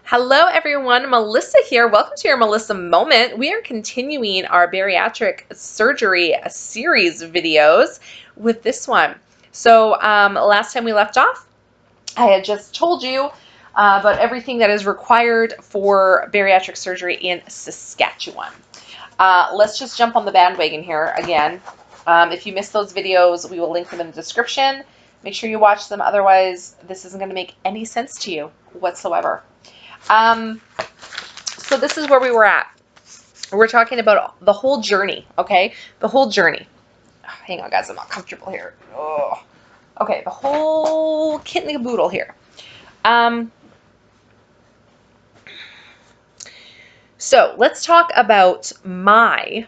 Hello everyone, Melissa here. Welcome to your Melissa Moment. We are continuing our bariatric surgery series videos with this one. So last time we left off, I had just told you about everything that is required for bariatric surgery in Saskatchewan. Let's just jump on the bandwagon here again. If you missed those videos, we will link them in the description. Make sure you watch them. Otherwise, this isn't going to make any sense to you whatsoever. So this is where we were at. We're talking about the whole journey, okay? The whole journey. Oh, hang on, guys. I'm not comfortable here. Oh. Okay, the whole kit and caboodle here. So let's talk about my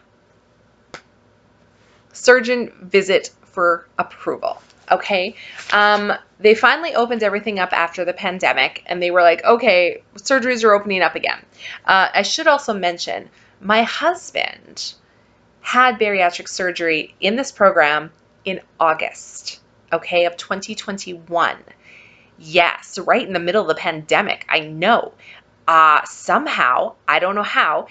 surgeon visit for approval. Okay. They finally opened everything up after the pandemic, and they were like, okay, surgeries are opening up again. I should also mention, my husband had bariatric surgery in this program in August, okay, of 2021. Yes, right in the middle of the pandemic. I know. Somehow, I don't know how,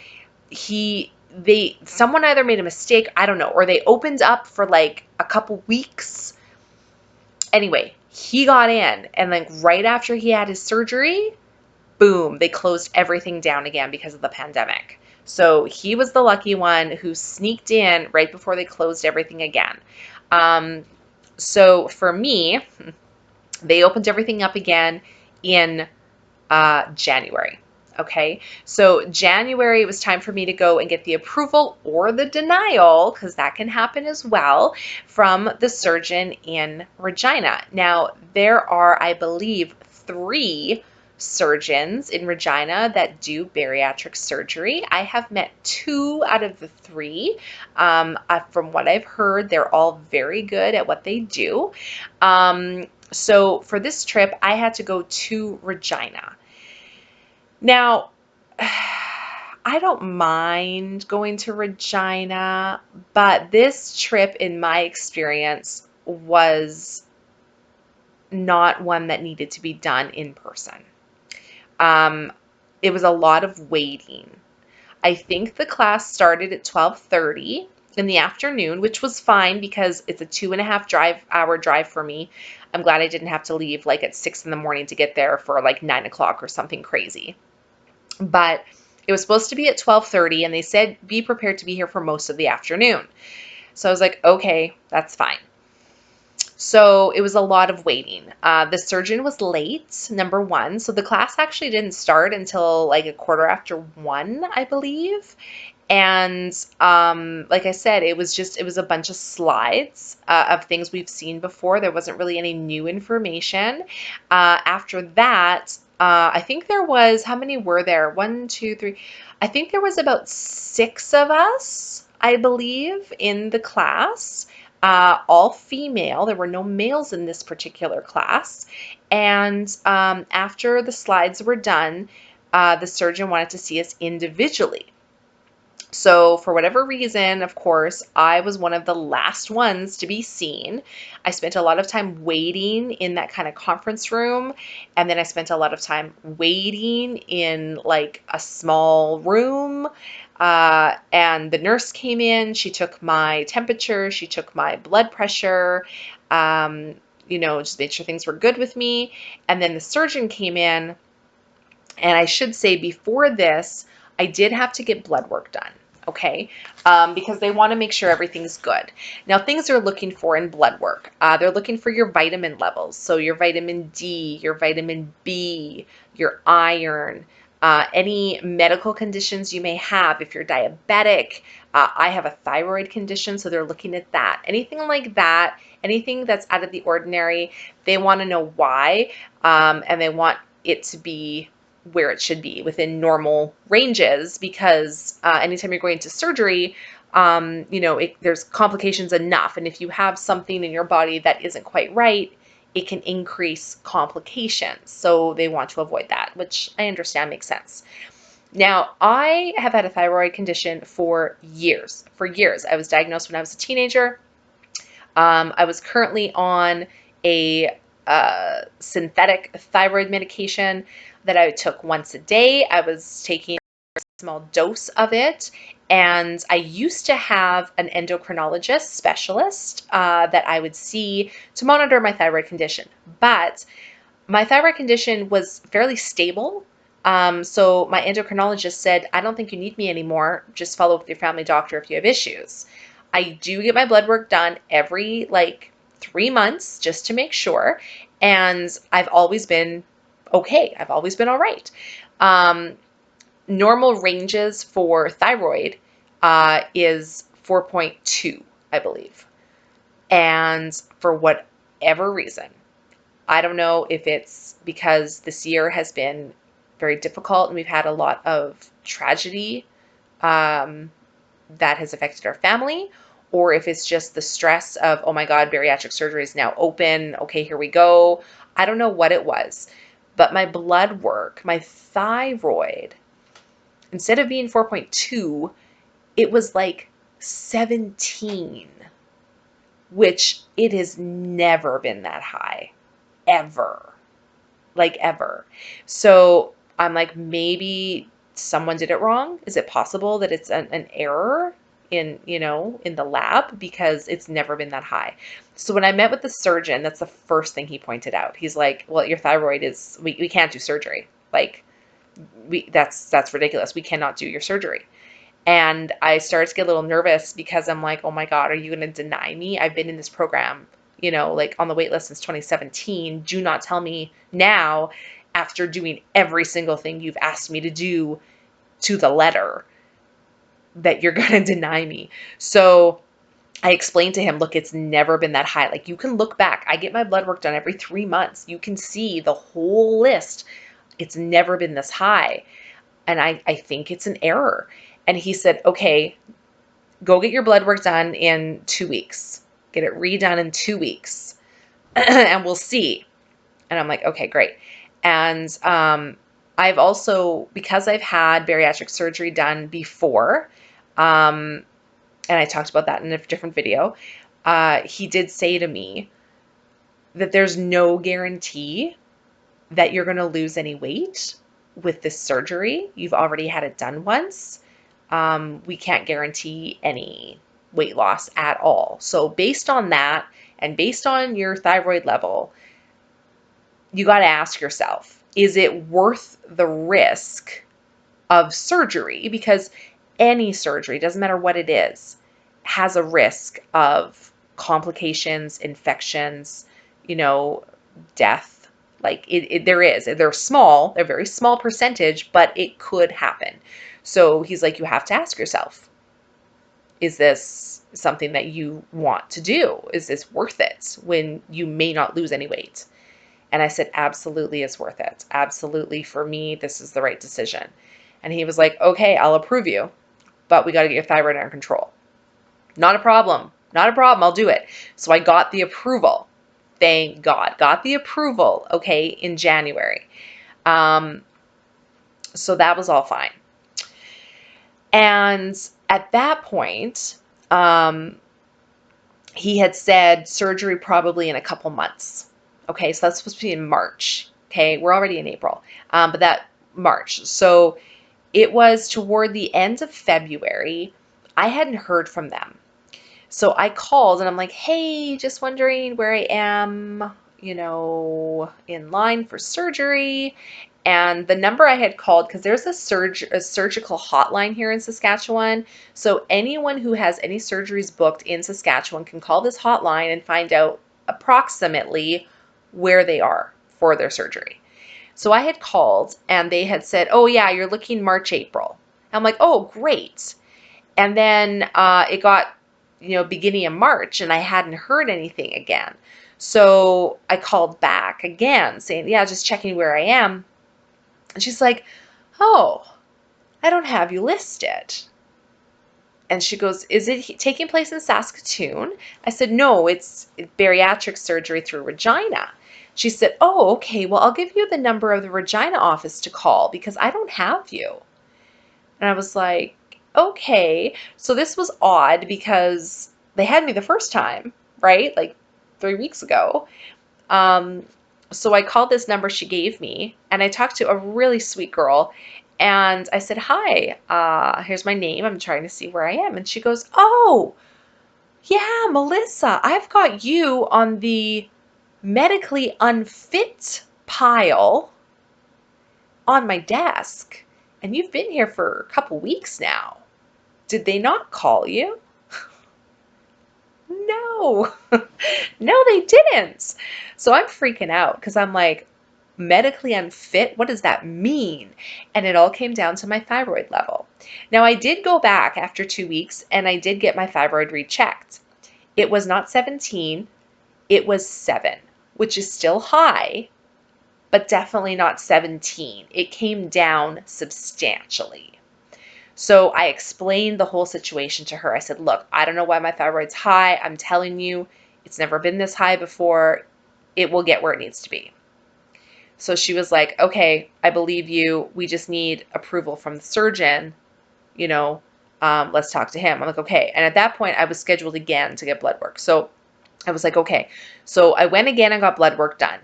someone either made a mistake, I don't know, or they opened up for like a couple weeks. Anyway, he got in, and like right after he had his surgery, boom, they closed everything down again because of the pandemic. So he was the lucky one who sneaked in right before they closed everything again. So for me, they opened everything up again in January. Okay, so January, it was time for me to go and get the approval or the denial, because that can happen as well, from the surgeon in Regina. Now, there are, I believe, 3 surgeons in Regina that do bariatric surgery. I have met 2 out of the 3. From what I've heard, they're all very good at what they do. So for this trip, I had to go to Regina. Now, I don't mind going to Regina, but this trip, in my experience, was not one that needed to be done in person. It was a lot of waiting. I think the class started at 12:30 in the afternoon, which was fine because it's a 2.5-hour drive for me. I'm glad I didn't have to leave like at 6 in the morning to get there for like 9 o'clock or something crazy. But it was supposed to be at 12:30, and they said be prepared to be here for most of the afternoon. So I was like, okay, that's fine. So it was a lot of waiting. The surgeon was late, number one. So the class actually didn't start until like 1:15, I believe. And like I said, it was a bunch of slides of things we've seen before. There wasn't really any new information. After that, I think there was, how many were there? 1, 2, 3. I think there was about 6 of us, I believe, in the class. All female. There were no males in this particular class. And after the slides were done, the surgeon wanted to see us individually. So for whatever reason, of course, I was one of the last ones to be seen. I spent a lot of time waiting in that kind of conference room, and then I spent a lot of time waiting in like a small room. And the nurse came in, she took my temperature, she took my blood pressure, just made sure things were good with me. And then the surgeon came in, and I should say before this, I did have to get blood work done. Okay, because they want to make sure everything's good. Now, things they're looking for in blood work, they're looking for your vitamin levels. So your vitamin D, your vitamin B, your iron, any medical conditions you may have. If you're diabetic, I have a thyroid condition, so they're looking at that. Anything like that, anything that's out of the ordinary, they want to know why, and they want it to be where it should be within normal ranges, because anytime you're going to surgery, there's complications enough. And if you have something in your body that isn't quite right, it can increase complications. So they want to avoid that, which I understand makes sense. Now, I have had a thyroid condition for years. For years. I was diagnosed when I was a teenager. I was currently on a synthetic thyroid medication that I took once a day. I was taking a small dose of it. And I used to have an endocrinologist specialist that I would see to monitor my thyroid condition. But my thyroid condition was fairly stable. So my endocrinologist said, I don't think you need me anymore. Just follow up with your family doctor if you have issues. I do get my blood work done every 3 months just to make sure. And I've always been okay. I've always been all right. Um, Normal ranges for thyroid is 4.2, I believe. And for whatever reason, I don't know if it's because this year has been very difficult and we've had a lot of tragedy um, that has affected our family, or if it's just the stress of, oh my God, bariatric surgery is now open. Okay, here we go. I don't know what it was, but my blood work, my thyroid, instead of being 4.2, it was like 17, which it has never been that high, ever. Ever. So I'm like, maybe someone did it wrong. Is it possible that it's an error in the lab, because it's never been that high? So when I met with the surgeon, that's the first thing he pointed out. He's like, well, your thyroid is, we can't do surgery. That's ridiculous. We cannot do your surgery. And I started to get a little nervous because I'm like, oh my God, are you going to deny me? I've been in this program, on the wait list since 2017. Do not tell me now, after doing every single thing you've asked me to do to the letter, that you're going to deny me. So I explained to him, look, it's never been that high. You can look back. I get my blood work done every 3 months. You can see the whole list. It's never been this high. And I think it's an error. And he said, okay, go get your blood work done in 2 weeks. Get it redone in 2 weeks. And we'll see. And I'm like, okay, great. And I've also, because I've had bariatric surgery done before, and I talked about that in a different video, he did say to me that there's no guarantee that you're going to lose any weight with this surgery. You've already had it done once. We can't guarantee any weight loss at all. So based on that, and based on your thyroid level, you got to ask yourself, is it worth the risk of surgery? Because any surgery, doesn't matter what it is, has a risk of complications, infections, death. There is. They're small. They're a very small percentage, but it could happen. So he's like, you have to ask yourself, is this something that you want to do? Is this worth it when you may not lose any weight? And I said, absolutely, it's worth it. Absolutely, for me, this is the right decision. And he was like, okay, I'll approve you, but we got to get your thyroid under control. Not a problem. Not a problem. I'll do it. So I got the approval. Thank God. Got the approval, okay, in January. So that was all fine. And at that point, he had said surgery probably in a couple months. Okay, so that's supposed to be in March. Okay, we're already in April, but that March. So it was toward the end of February. I hadn't heard from them. So I called and I'm like, hey, just wondering where I am, in line for surgery. And the number I had called, because there's a surgical hotline here in Saskatchewan. So anyone who has any surgeries booked in Saskatchewan can call this hotline and find out approximately where they are for their surgery. So I had called and they had said, oh yeah, you're looking March, April. I'm like, oh, great. And then it got, beginning of March, and I hadn't heard anything again. So I called back again saying, yeah, just checking where I am. And she's like, oh, I don't have you listed. And she goes, is it taking place in Saskatoon? I said, no, it's bariatric surgery through Regina. She said, oh, okay, well, I'll give you the number of the Regina office to call because I don't have you. And I was like, okay. So this was odd because they had me the first time, right? 3 weeks ago. Um, so I called this number she gave me, and I talked to a really sweet girl, and I said, "Hi, here's my name. I'm trying to see where I am." And she goes, "Oh, yeah, Melissa, I've got you on the medically unfit pile on my desk, and you've been here for a couple weeks now. Did they not call you?" No, no, they didn't. So I'm freaking out because I'm like, medically unfit? What does that mean? And it all came down to my thyroid level. Now, I did go back after 2 weeks and I did get my thyroid rechecked. It was not 17, it was 7, which is still high, but definitely not 17. It came down substantially. So I explained the whole situation to her. I said, "Look, I don't know why my thyroid's high. I'm telling you, it's never been this high before. It will get where it needs to be." So she was like, "Okay, I believe you. We just need approval from the surgeon. You know, let's talk to him." I'm like, "Okay." And at that point, I was scheduled again to get blood work. So I was like, "Okay." So I went again and got blood work done.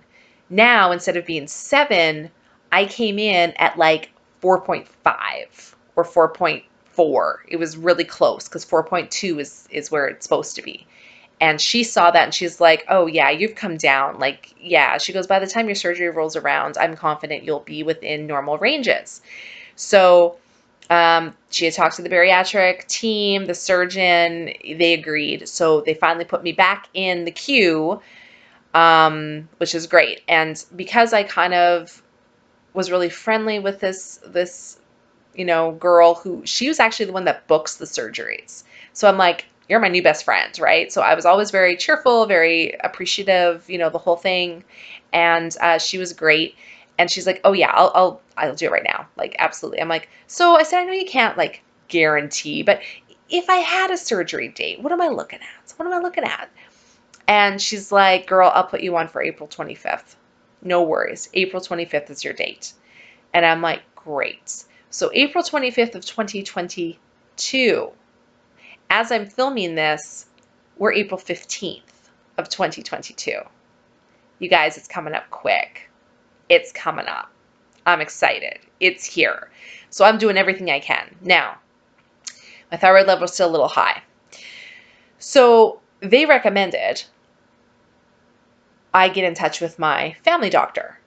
Now, instead of being 7, I came in at like 4.5 or 4.4. It was really close because 4.2 is where it's supposed to be. And she saw that and she's like, "Oh, yeah, you've come down." Like, yeah. She goes, "By the time your surgery rolls around, I'm confident you'll be within normal ranges." So she had talked to the bariatric team, the surgeon, they agreed. So they finally put me back in the queue, which is great. And because I kind of was really friendly with this girl who she was actually the one that books the surgeries. So I'm like, "You're my new best friend," right? So I was always very cheerful, very appreciative, the whole thing. And she was great. And she's like, "Oh yeah, I'll do it right now." Like, absolutely. I'm like, "So," I said, "I know you can't like guarantee, but if I had a surgery date, what am I looking at? What am I looking at?" And she's like, "Girl, I'll put you on for April 25th. No worries. April 25th is your date." And I'm like, "Great." So April 25th of 2022, as I'm filming this, we're April 15th of 2022. You guys, it's coming up quick. It's coming up. I'm excited. It's here. So I'm doing everything I can. Now, my thyroid level is still a little high. So they recommended I get in touch with my family doctor.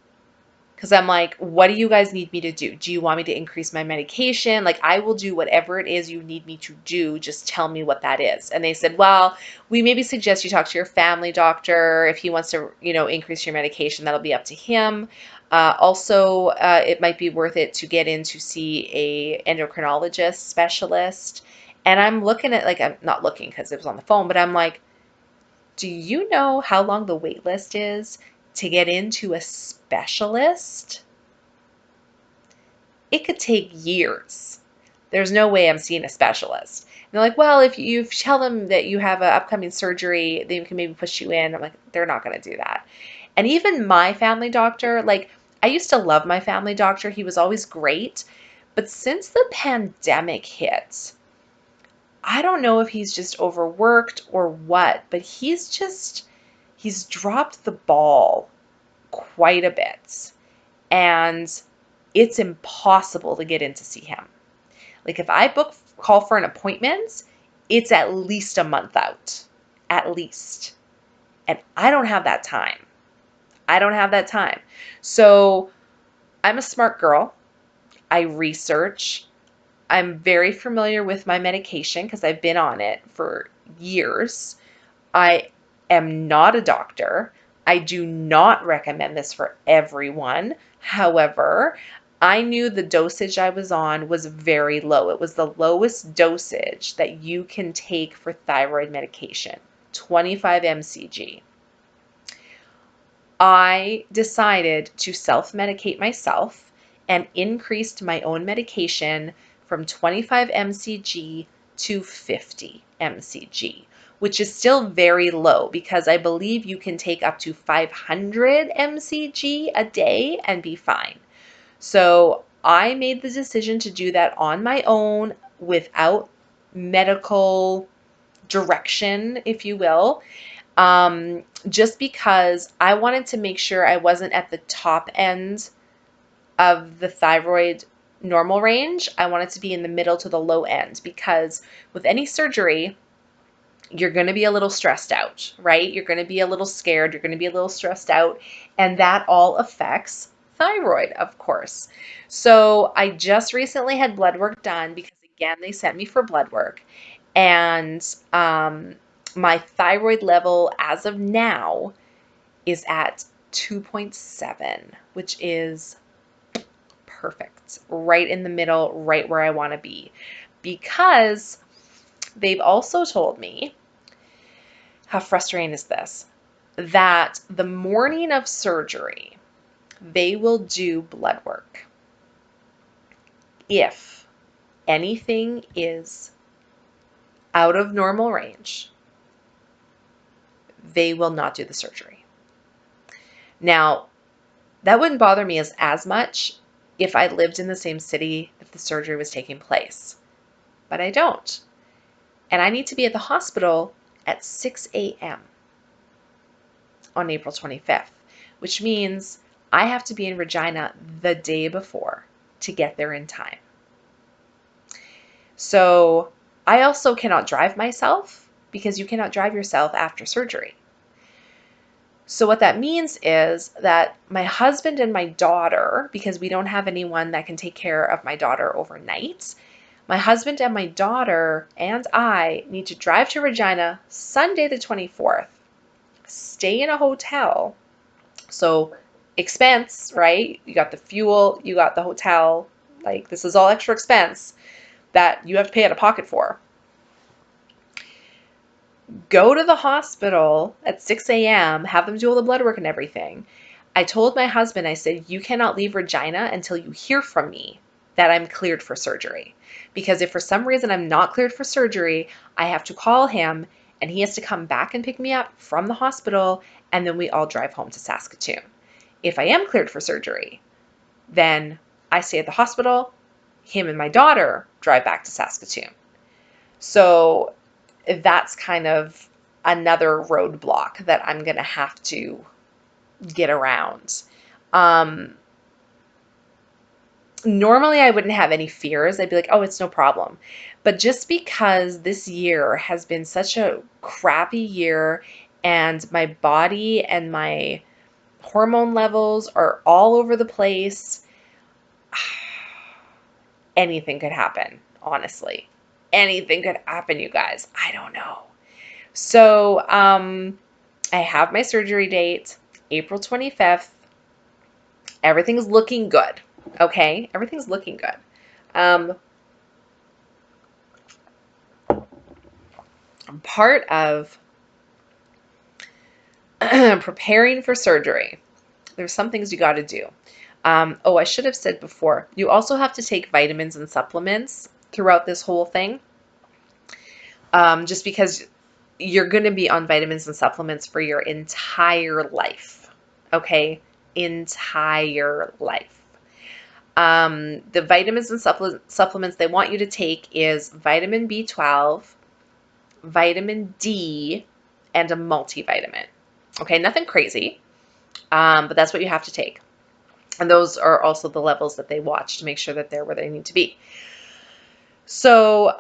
Because I'm like, "What do you guys need me to do? Do you want me to increase my medication? Like, I will do whatever it is you need me to do. Just tell me what that is." And they said, "Well, we maybe suggest you talk to your family doctor. If he wants to, increase your medication, that'll be up to him. Also, it might be worth it to get in to see a endocrinologist specialist." And I'm looking at, like, I'm not looking because it was on the phone, but I'm like, "Do you know how long the wait list is to get into a specialist? It could take years. There's no way I'm seeing a specialist." And they're like, "Well, if you tell them that you have an upcoming surgery, they can maybe push you in." I'm like, "They're not going to do that." And even my family doctor, like, I used to love my family doctor. He was always great. But since the pandemic hit, I don't know if he's just overworked or what, but he's dropped the ball quite a bit. And it's impossible to get in to see him. Like, if I call for an appointment, it's at least a month out. At least. And I don't have that time. I don't have that time. So I'm a smart girl. I research. I'm very familiar with my medication because I've been on it for years. I am not a doctor. I do not recommend this for everyone. However, I knew the dosage I was on was very low. It was the lowest dosage that you can take for thyroid medication, 25 mcg. I decided to self-medicate myself and increased my own medication from 25 mcg to 50 mcg, which is still very low because I believe you can take up to 500 mcg a day and be fine. So I made the decision to do that on my own without medical direction, if you will. just because I wanted to make sure I wasn't at the top end of the thyroid normal range. I wanted to be in the middle to the low end, because with any surgery, you're going to be a little stressed out, right? You're going to be a little scared. You're going to be a little stressed out. And that all affects thyroid, of course. So I just recently had blood work done because, again, they sent me for blood work. And my thyroid level as of now is at 2.7, which is perfect, right in the middle, right where I want to be. Because they've also told me, how frustrating is this, that the morning of surgery, they will do blood work. If anything is out of normal range, they will not do the surgery. Now, that wouldn't bother me as much if I lived in the same city that the surgery was taking place, but I don't. And I need to be at the hospital at 6 a.m. on April 25th, which means I have to be in Regina the day before to get there in time. So I also cannot drive myself, because you cannot drive yourself after surgery. So what that means is that my husband and my daughter, because we don't have anyone that can take care of my daughter overnight, my husband and my daughter and I need to drive to Regina Sunday the 24th, stay in a hotel. So expense, right? You got the fuel, you got the hotel, like this is all extra expense that you have to pay out of pocket for. Go to the hospital at 6 a.m., have them do all the blood work and everything. I told my husband, I said, you cannot leave Regina until you hear from me that I'm cleared for surgery. Because if for some reason I'm not cleared for surgery, I have to call him and he has to come back and pick me up from the hospital, and then we all drive home to Saskatoon. If I am cleared for surgery, then I stay at the hospital, him and my daughter drive back to Saskatoon. So that's kind of another roadblock that I'm going to have to get around. Normally I wouldn't have any fears. I'd be like, oh, it's no problem. But just because this year has been such a crappy year, and my body and my hormone levels are all over the place, anything could happen, honestly. Anything could happen, you guys. I don't know. So I have my surgery date, April 25th. Everything's looking good. Okay? Everything's looking good. Part of preparing for surgery, there's some things you got to do. Oh, I should have said before, you also have to take vitamins and supplements throughout this whole thing, just because you're going to be on vitamins and supplements for your entire life, okay? Entire life. The vitamins and supplements they want you to take is vitamin B12, vitamin D, and a multivitamin. Okay, nothing crazy, but that's what you have to take. And those are also the levels that they watch to make sure that they're where they need to be. So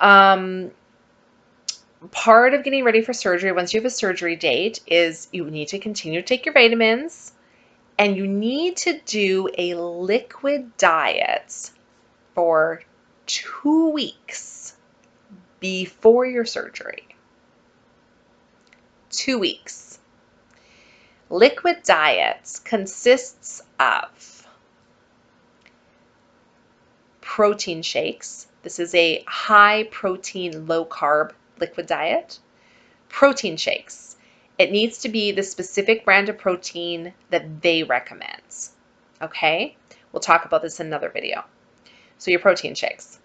part of getting ready for surgery, once you have a surgery date, is you need to continue to take your vitamins, and you need to do a liquid diet for 2 weeks before your surgery. 2 weeks. Liquid diet consists of protein shakes. This is a high protein, low carb liquid diet. Protein shakes. It needs to be the specific brand of protein that they recommend. Okay? We'll talk about this in another video. So your protein shakes.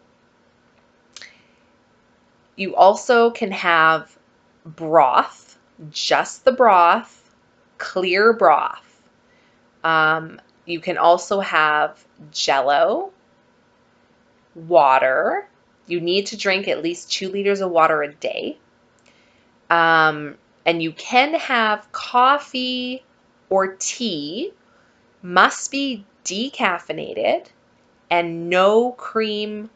You also can have broth, just the broth, clear broth. You can also have Jello, water. You need to drink at least 2 liters of water a day. And And you can have coffee or tea, must be decaffeinated, and no cream,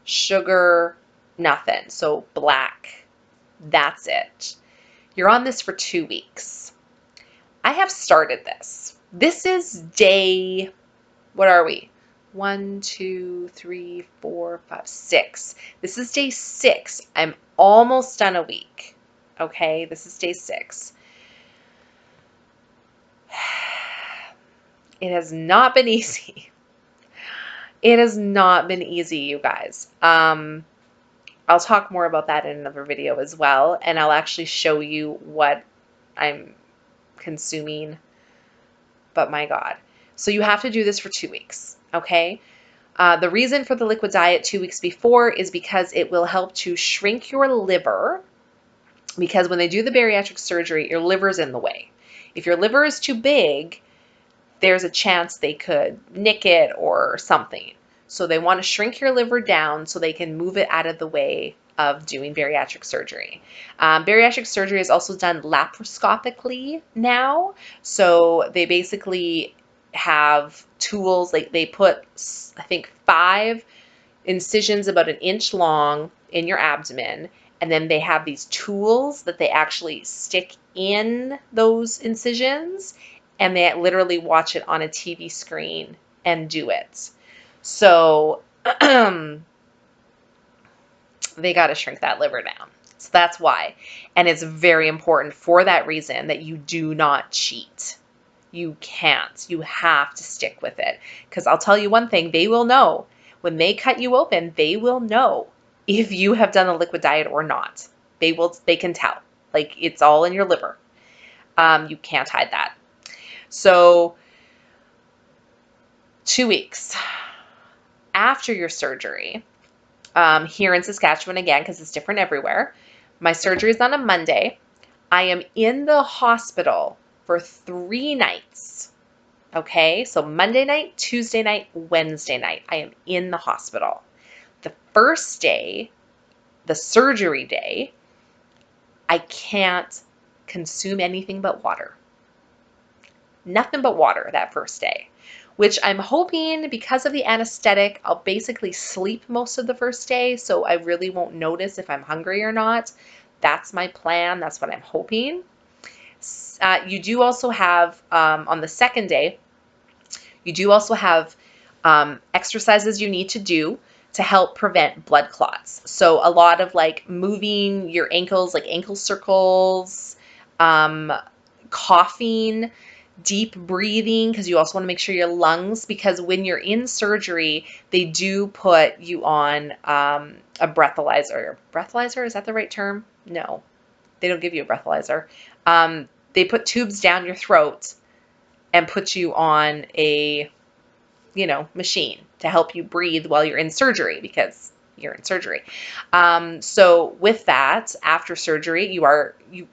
sugar, nothing. So black. That's it. You're on this for 2 weeks. I have started this. This is day, what are we? 1, 2, 3, 4, 5, 6. This is day 6. I'm almost done a week. Okay, this is day 6. It has not been easy. It has not been easy, you guys. I'll talk more about that in another video as well, and I'll actually show you what I'm consuming. But my God. So you have to do this for 2 weeks, okay? The reason for the liquid diet 2 weeks before is because it will help to shrink your liver, because when they do the bariatric surgery, your liver's in the way. If your liver is too big, there's a chance they could nick it or something. So they want to shrink your liver down so they can move it out of the way of doing bariatric surgery. Bariatric surgery is also done laparoscopically now. So they basically have tools, like they put, I think, 5 incisions about 1 inch long in your abdomen. And then they have these tools that they actually stick in those incisions, and they literally watch it on a TV screen and do it. So they got to shrink that liver down. So that's why. And it's very important for that reason that you do not cheat. You can't. You have to stick with it. Because I'll tell you one thing, they will know. When they cut you open, they will know if you have done a liquid diet or not. They can tell. Like, it's all in your liver. You can't hide that. So 2 weeks after your surgery, here in Saskatchewan again, because it's different everywhere, my surgery is on a Monday. I am in the hospital for 3 nights. Okay, so Monday night, Tuesday night, Wednesday night, I am in the hospital. The first day, the surgery day, I can't consume anything but water. Nothing but water that first day, which I'm hoping, because of the anesthetic, I'll basically sleep most of the first day, so I really won't notice if I'm hungry or not. That's my plan. That's what I'm hoping. You do also have, on the second day, you do also have exercises you need to do to help prevent blood clots. So a lot of like moving your ankles, like ankle circles, coughing, deep breathing, because you also want to make sure your lungs, because when you're in surgery, they do put you on a breathalyzer. Breathalyzer, is that the right term? No, they don't give you a breathalyzer. They put tubes down your throat and put you on a, machine to help you breathe while you're in surgery, because you're in surgery. So with that, after surgery, you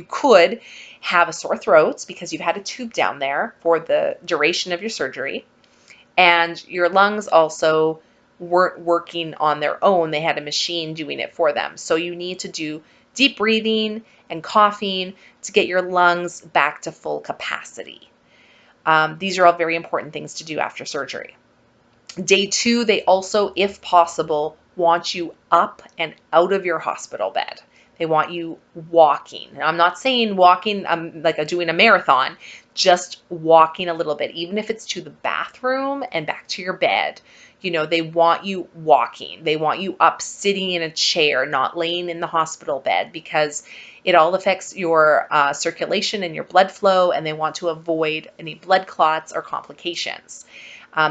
could have a sore throat because you've had a tube down there for the duration of your surgery. And your lungs also weren't working on their own. They had a machine doing it for them. So you need to do deep breathing and coughing to get your lungs back to full capacity. These are all very important things to do after surgery. Day 2, they also, if possible, want you up and out of your hospital bed. They want you walking. And I'm not saying walking like doing a marathon, just walking a little bit, even if it's to the bathroom and back to your bed. They want you walking. They want you up sitting in a chair, not laying in the hospital bed, because it all affects your circulation and your blood flow, and they want to avoid any blood clots or complications.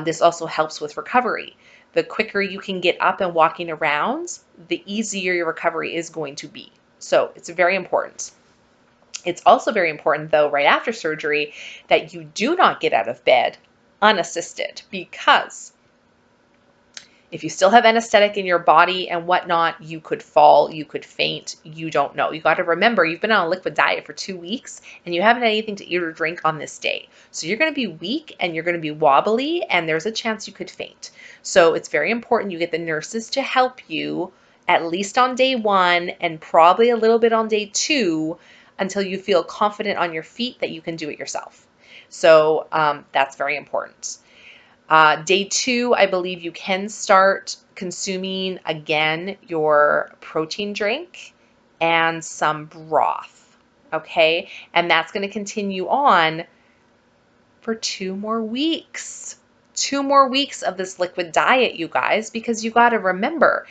This also helps with recovery. The quicker you can get up and walking around, the easier your recovery is going to be. So it's very important. It's also very important, though, right after surgery, that you do not get out of bed unassisted, because if you still have anesthetic in your body and whatnot, you could fall, you could faint, you don't know. You got to remember, you've been on a liquid diet for 2 weeks and you haven't had anything to eat or drink on this day. So you're going to be weak and you're going to be wobbly, and there's a chance you could faint. So it's very important you get the nurses to help you at least on day 1 and probably a little bit on day 2 until you feel confident on your feet that you can do it yourself. So that's very important. Day 2, I believe you can start consuming again your protein drink and some broth, okay? And that's going to continue on for 2 more weeks. 2 more weeks of this liquid diet, you guys, because you got to remember,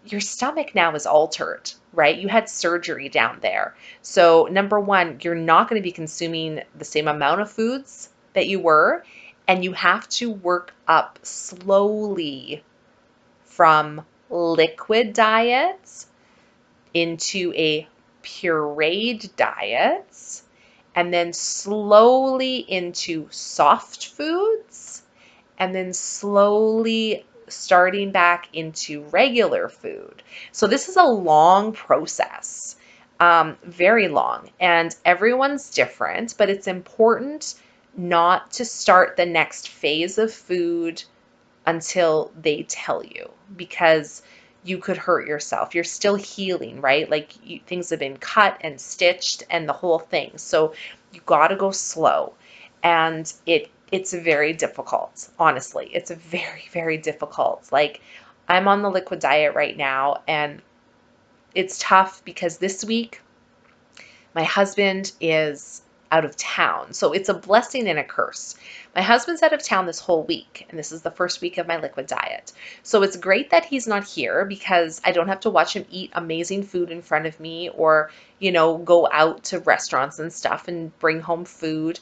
your stomach now is altered, right? You had surgery down there. So number 1, you're not going to be consuming the same amount of foods that you were, and you have to work up slowly from liquid diets into a pureed diet, and then slowly into soft foods, and then slowly starting back into regular food. So this is a long process, very long, and everyone's different, but it's important not to start the next phase of food until they tell you, because you could hurt yourself. You're still healing, right? Like things have been cut and stitched and the whole thing. So you got to go slow. And it's very difficult. Honestly, it's very, very difficult. Like I'm on the liquid diet right now, and it's tough because this week my husband is out of town. So it's a blessing and a curse. My husband's out of town this whole week, and this is the first week of my liquid diet. So it's great that he's not here because I don't have to watch him eat amazing food in front of me or, go out to restaurants and stuff and bring home food.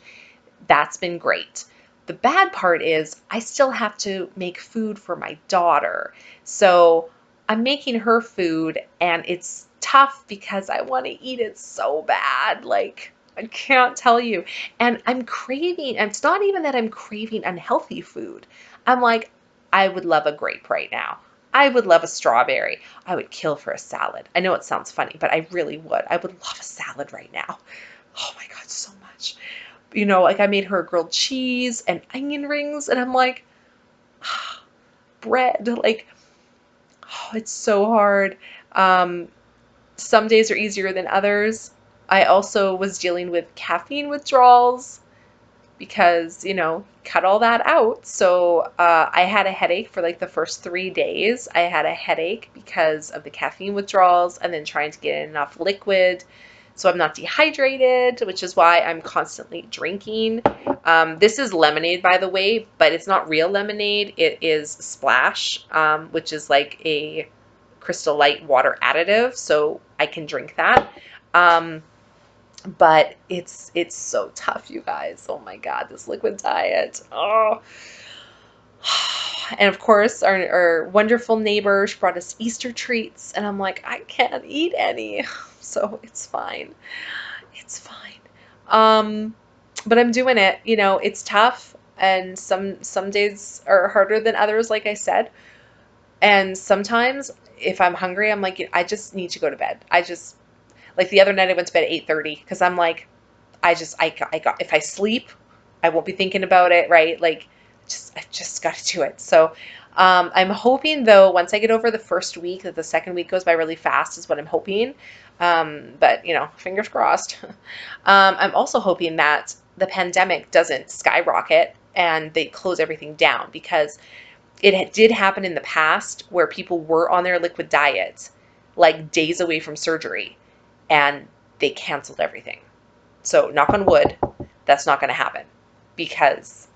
That's been great. The bad part is I still have to make food for my daughter. So I'm making her food, and it's tough because I want to eat it so bad. Like, I can't tell you. And I'm craving, and it's not even that I'm craving unhealthy food. I'm like, I would love a grape right now. I would love a strawberry. I would kill for a salad. I know it sounds funny, but I really would. I would love a salad right now. Oh my God, so much. Like I made her grilled cheese and onion rings, and I'm like, bread, like, oh, it's so hard. Um, some days are easier than others. I also was dealing with caffeine withdrawals because, cut all that out. So I had a headache for like the first 3 days. I had a headache because of the caffeine withdrawals and then trying to get enough liquid. So I'm not dehydrated, which is why I'm constantly drinking. This is lemonade, by the way, but it's not real lemonade. It is Splash, which is like a Crystal Light water additive. So I can drink that. But it's so tough, you guys. Oh my God, this liquid diet. Oh. And of course, our wonderful neighbor, she brought us Easter treats, and I'm like, I can't eat any. So it's fine. It's fine. But I'm doing it. It's tough, and some days are harder than others, like I said. And sometimes if I'm hungry, I'm like, I just need to go to bed. Like the other night I went to bed at 8:30 because I'm like, I got, if I sleep, I won't be thinking about it, right? Like, I just got to do it. So, I'm hoping though, once I get over the first week, that the second week goes by really fast is what I'm hoping. But fingers crossed. I'm also hoping that the pandemic doesn't skyrocket and they close everything down, because it did happen in the past where people were on their liquid diet like days away from surgery and they canceled everything. So knock on wood, that's not going to happen, because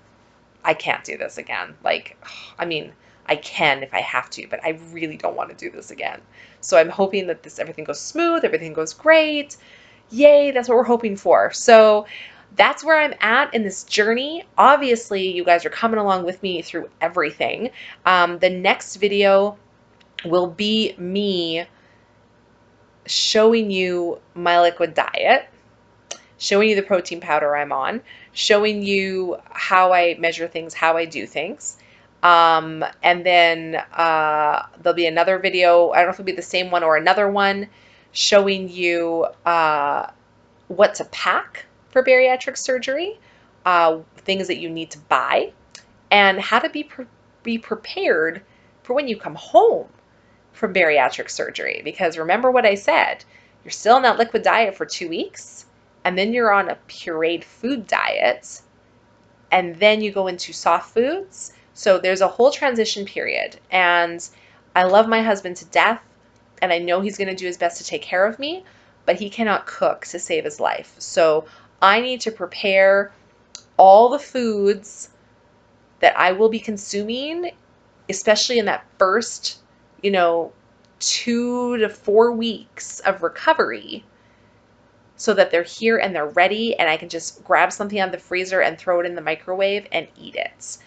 I can't do this again. Like, I mean, I can if I have to, but I really don't want to do this again. So I'm hoping that everything goes smooth, everything goes great. Yay, that's what we're hoping for. So that's where I'm at in this journey. Obviously, you guys are coming along with me through everything. The next video will be me showing you my liquid diet, showing you the protein powder I'm on, showing you how I measure things, how I do things. And then there'll be another video, I don't know if it'll be the same one or another one, showing you what to pack for bariatric surgery, things that you need to buy, and how to be prepared for when you come home. from bariatric surgery, because remember what I said, you're still on that liquid diet for 2 weeks, and then you're on a pureed food diet, and then you go into soft foods. So there's a whole transition period, and I love my husband to death, and I know he's going to do his best to take care of me, but he cannot cook to save his life. So I need to prepare all the foods that I will be consuming, especially in that first, you know, 2 to 4 weeks of recovery, so that they're here and they're ready, and I can just grab something out of the freezer and throw it in the microwave and eat it.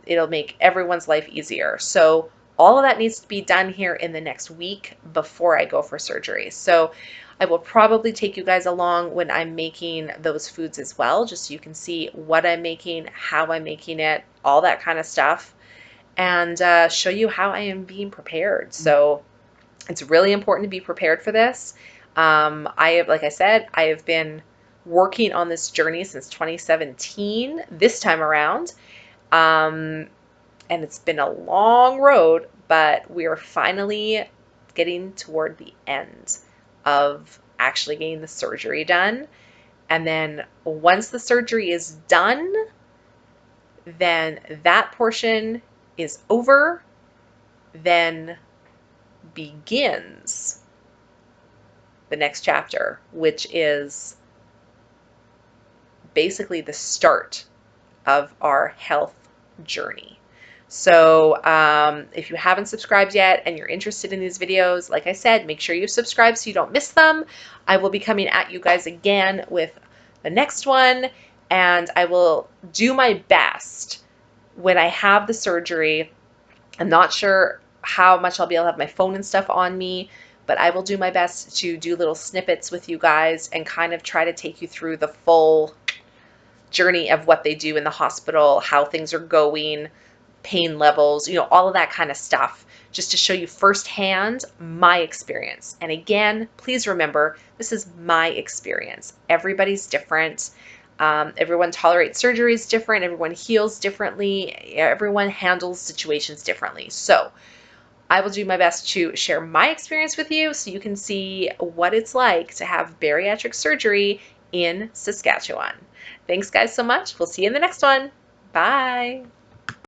It'll make everyone's life easier. So all of that needs to be done here in the next week before I go for surgery. So I will probably take you guys along when I'm making those foods as well, just so you can see what I'm making, how I'm making it, all that kind of stuff, and show you how I am being prepared. So it's really important to be prepared for this. Like I said, I have been working on this journey since 2017, this time around. And it's been a long road, but we are finally getting toward the end of actually getting the surgery done. And then once the surgery is done, then that portion is over. Then begins the next chapter, which is basically the start of our health journey. So if you haven't subscribed yet and you're interested in these videos, like I said, make sure you subscribe so you don't miss them. I will be coming at you guys again with the next one, and I will do my best when I have the surgery. I'm not sure how much I'll be able to have my phone and stuff on me, but I will do my best to do little snippets with you guys and kind of try to take you through the full journey of what they do in the hospital, how things are going, pain levels, all of that kind of stuff, just to show you firsthand my experience. And again, please remember, this is my experience. Everybody's different. Everyone tolerates surgeries different. Everyone heals differently. Everyone handles situations differently. So I will do my best to share my experience with you so you can see what it's like to have bariatric surgery in Saskatchewan. Thanks guys so much. We'll see you in the next one. Bye.